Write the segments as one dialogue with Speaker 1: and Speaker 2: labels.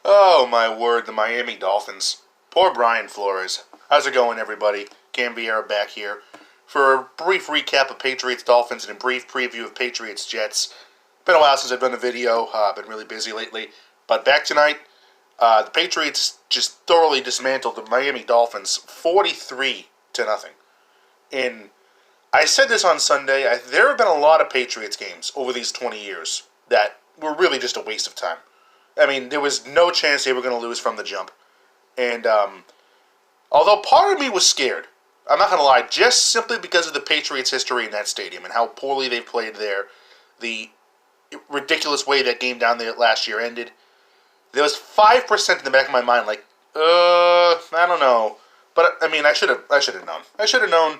Speaker 1: Oh, my word, the Miami Dolphins. Poor Brian Flores. How's it going, everybody? Gambiera back here for a brief recap of Patriots-Dolphins and a brief preview of Patriots-Jets. Been a while since I've done a video. I've been really busy lately. But back tonight, the Patriots just thoroughly dismantled the Miami Dolphins 43-0. And I said this on Sunday, there have been a lot of Patriots games over these 20 years that were really just a waste of time. I mean, there was no chance they were going to lose from the jump. And although part of me was scared, I'm not going to lie, just simply because of the Patriots' history in that stadium and how poorly they've played there, the ridiculous way that game down there last year ended, there was 5% in the back of my mind like, I don't know. But, I mean, I should have known. I should have known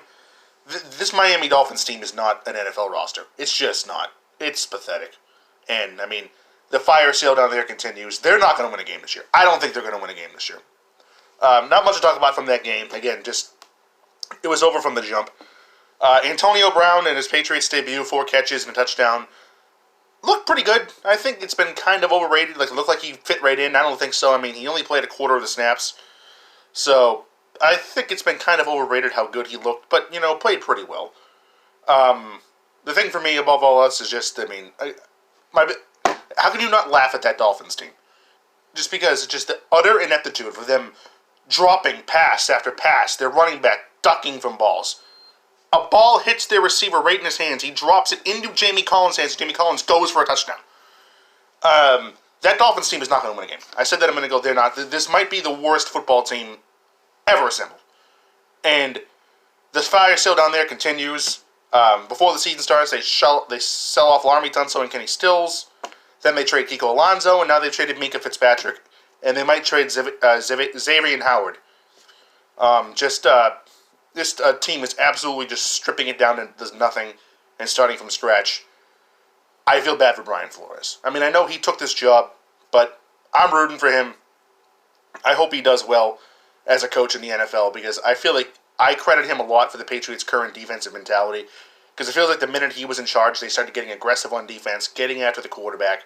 Speaker 1: this Miami Dolphins team is not an NFL roster. It's just not. It's pathetic. And, I mean, the fire sale down there continues. They're not going to win a game this year. I don't think they're going to win a game this year. Not much to talk about from that game. Again, just it was over from the jump. Antonio Brown in his Patriots debut, 4 catches and a touchdown, looked pretty good. I think it's been kind of overrated. Like, it looked like he fit right in. I don't think so. I mean, he only played a quarter of the snaps. So, I think it's been kind of overrated how good he looked. But, played pretty well. The thing for me, above all else, is just, I mean, how can you not laugh at that Dolphins team? Just because it's just the utter ineptitude for them dropping pass after pass, their running back ducking from balls. A ball hits their receiver right in his hands. He drops it into Jamie Collins' hands. Jamie Collins goes for a touchdown. That Dolphins team is not going to win a game. I said that a minute ago. They're not. This might be the worst football team ever assembled. And the fire sale down there continues. Before the season starts, they sell off Laremy Tunsil and Kenny Stills. Then they trade Kiko Alonso, and now they've traded Minka Fitzpatrick. And they might trade Xavier Howard. This team is absolutely just stripping it down and does nothing and starting from scratch. I feel bad for Brian Flores. I mean, I know he took this job, but I'm rooting for him. I hope he does well as a coach in the NFL because I feel like I credit him a lot for the Patriots' current defensive mentality because it feels like the minute he was in charge, they started getting aggressive on defense, getting after the quarterback,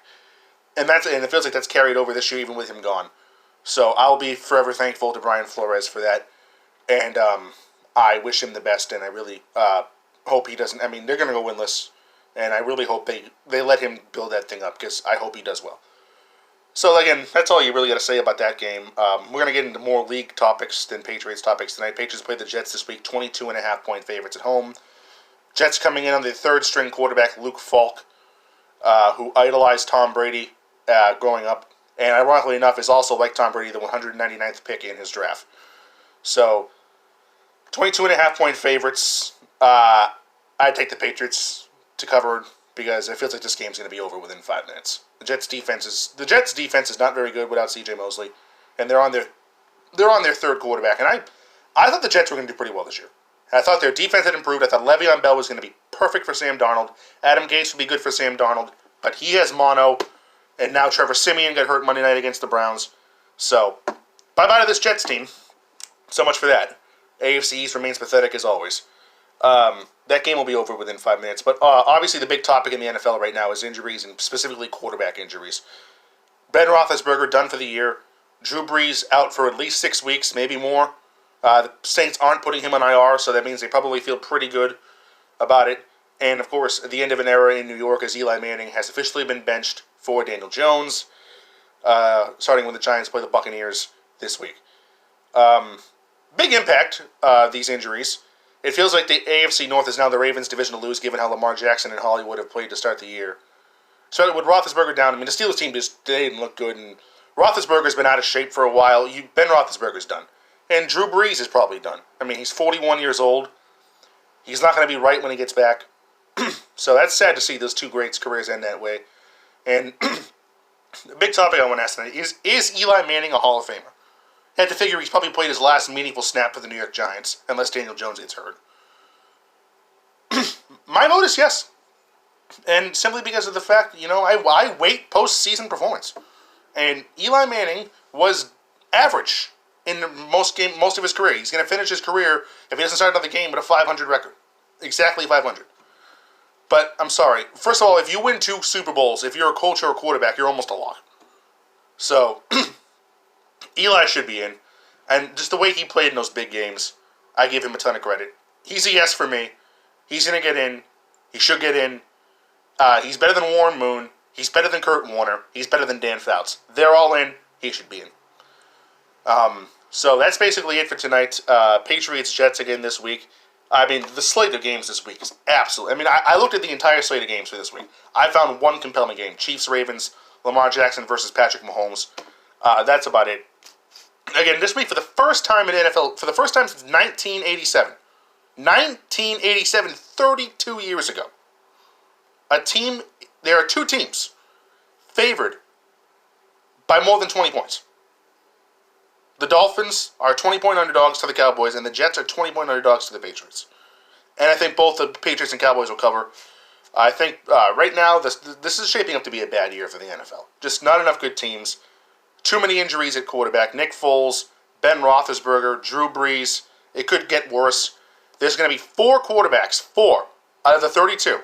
Speaker 1: and it feels like that's carried over this year even with him gone. So I'll be forever thankful to Brian Flores for that, and I wish him the best, and I really hope he doesn't. I mean, they're going to go winless, and I really hope they let him build that thing up because I hope he does well. So, again, that's all you really got to say about that game. We're going to get into more league topics than Patriots topics tonight. Patriots played the Jets this week, 22.5-point favorites at home. Jets coming in on their third-string quarterback, Luke Falk, who idolized Tom Brady growing up, and ironically enough is also, like Tom Brady, the 199th pick in his draft. So, 22.5-point favorites. I'd take the Patriots to cover because it feels like this game's going to be over within 5 minutes. The Jets' defense is not very good without C.J. Mosley, and they're on their third quarterback. And I thought the Jets were going to do pretty well this year. I thought their defense had improved. I thought Le'Veon Bell was going to be perfect for Sam Darnold. Adam Gase would be good for Sam Darnold, but he has mono, and now Trevor Siemian got hurt Monday night against the Browns. So, bye-bye to this Jets team. So much for that. AFC East remains pathetic as always. That game will be over within 5 minutes. But obviously the big topic in the NFL right now is injuries, and specifically quarterback injuries. Ben Roethlisberger done for the year. Drew Brees out for at least 6 weeks, maybe more. The Saints aren't putting him on IR, so that means they probably feel pretty good about it. And, of course, at the end of an era in New York as Eli Manning has officially been benched for Daniel Jones, starting when the Giants play the Buccaneers this week. Big impact, these injuries. It feels like the AFC North is now the Ravens' division to lose, given how Lamar Jackson and Hollywood have played to start the year. So with Roethlisberger down, I mean, the Steelers team they didn't look good, and Roethlisberger's been out of shape for a while. Ben Roethlisberger's done. And Drew Brees is probably done. I mean, he's 41 years old. He's not going to be right when he gets back. So that's sad to see those two greats' careers end that way. And the big topic I want to ask tonight is Eli Manning a Hall of Famer? I had to figure he's probably played his last meaningful snap for the New York Giants, unless Daniel Jones gets hurt. My vote is yes. And simply because of the fact, I weight postseason performance. And Eli Manning was average in most of his career. He's going to finish his career, if he doesn't start another game, with a 500 record. Exactly 500. But I'm sorry. First of all, if you win 2 Super Bowls, if you're a coach or a quarterback, you're almost a lock. So, Eli should be in. And just the way he played in those big games, I give him a ton of credit. He's a yes for me. He's going to get in. He should get in. He's better than Warren Moon. He's better than Kurt Warner. He's better than Dan Fouts. They're all in. He should be in. So that's basically it for tonight. Patriots-Jets again this week. I mean, the slate of games this week is absolute. I mean, I looked at the entire slate of games for this week. I found one compelling game. Chiefs-Ravens, Lamar Jackson versus Patrick Mahomes. That's about it. Again, this week, for the first time in NFL, for the first time since 1987. 1987, 32 years ago. There are 2 teams favored by more than 20 points. The Dolphins are 20-point underdogs to the Cowboys, and the Jets are 20-point underdogs to the Patriots. And I think both the Patriots and Cowboys will cover. I think right now this is shaping up to be a bad year for the NFL. Just not enough good teams. Too many injuries at quarterback. Nick Foles, Ben Roethlisberger, Drew Brees. It could get worse. There's going to be 4 quarterbacks, 4 out of the 32,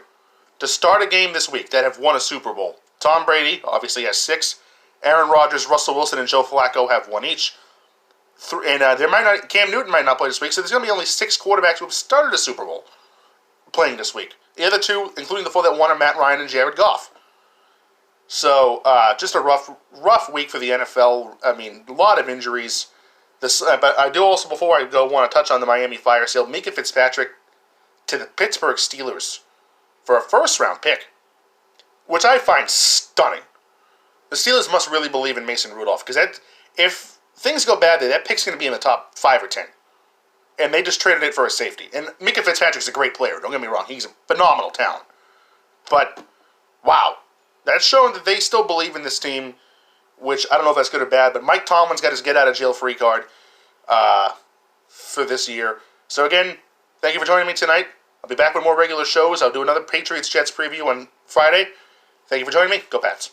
Speaker 1: to start a game this week that have won a Super Bowl. Tom Brady obviously has 6. Aaron Rodgers, Russell Wilson, and Joe Flacco have 1 each. And Cam Newton might not play this week, so there's going to be only 6 quarterbacks who have started a Super Bowl playing this week. The other 2, including the 4 that won, are Matt Ryan and Jared Goff. So just a rough week for the NFL. I mean, a lot of injuries. But I do also, before I go, want to touch on the Miami Fire sale. Minka Fitzpatrick to the Pittsburgh Steelers for a first-round pick, which I find stunning. The Steelers must really believe in Mason Rudolph, because if things go badly, that pick's going to be in the top 5 or 10. And they just traded it for a safety. And Minka Fitzpatrick's a great player, don't get me wrong. He's a phenomenal talent. But, wow. That's showing that they still believe in this team, which I don't know if that's good or bad, but Mike Tomlin's got his get-out-of-jail-free card for this year. So again, thank you for joining me tonight. I'll be back with more regular shows. I'll do another Patriots-Jets preview on Friday. Thank you for joining me. Go Pats.